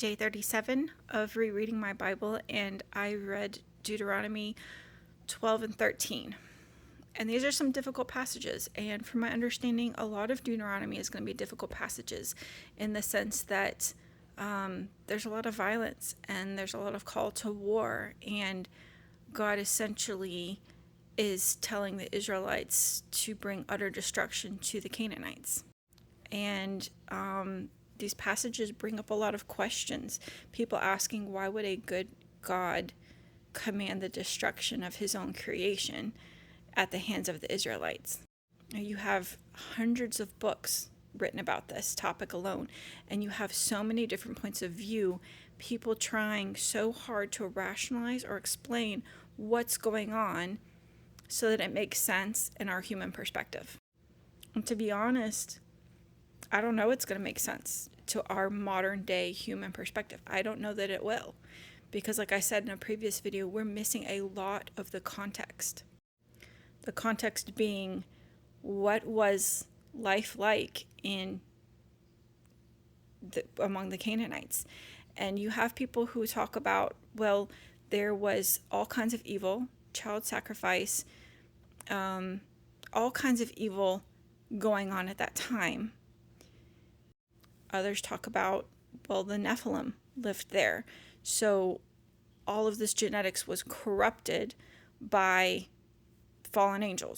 day 37 of rereading my Bible, and I read Deuteronomy 12 and 13. And these are some difficult passages, and from my understanding, a lot of Deuteronomy is going to be difficult passages in the sense that there's a lot of violence and there's a lot of call to war, and God essentially is telling the Israelites to bring utter destruction to the Canaanites. And these passages bring up a lot of questions. People asking, why would a good God command the destruction of his own creation at the hands of the Israelites? You have hundreds of books written about this topic alone, and you have so many different points of view, people trying so hard to rationalize or explain what's going on so that it makes sense in our human perspective. And to be honest, I don't know it's going to make sense to our modern day human perspective. I don't know that it will, because like I said in a previous video, we're missing a lot of the context. The context being, what was life like among the Canaanites? And you have people who talk about, well, there was all kinds of evil, child sacrifice, all kinds of evil going on at that time. Others talk about, well, the Nephilim lived there, so all of this genetics was corrupted by fallen angels.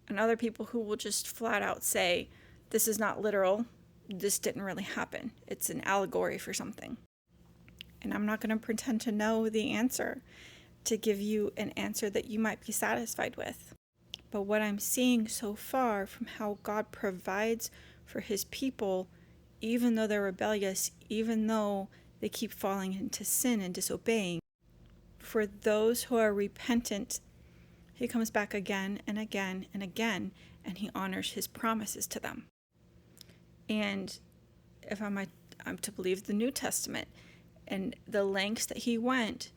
And other people who will just flat out say, this is not literal, this didn't really happen, it's an allegory for something. And I'm not going to pretend to know the answer, to give you an answer that you might be satisfied with. But what I'm seeing so far from how God provides for his people, even though they're rebellious, even though they keep falling into sin and disobeying, for those who are repentant, he comes back again and again and again, and he honors his promises to them. And if I'm to believe the New Testament and the lengths that he went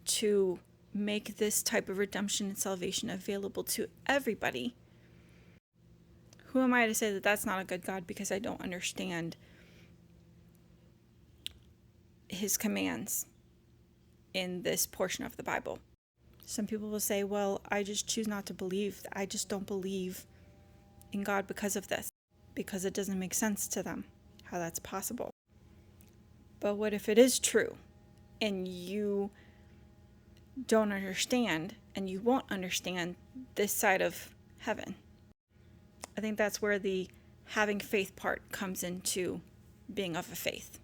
to make this type of redemption and salvation available to everybody, who am I to say that that's not a good God, because I don't understand his commands in this portion of the Bible? Some people will say, well, I just choose not to believe. I just don't believe in God because of this, because it doesn't make sense to them how that's possible. But what if it is true and you don't understand, and you won't understand this side of heaven? I think that's where the having faith part comes into being of a faith.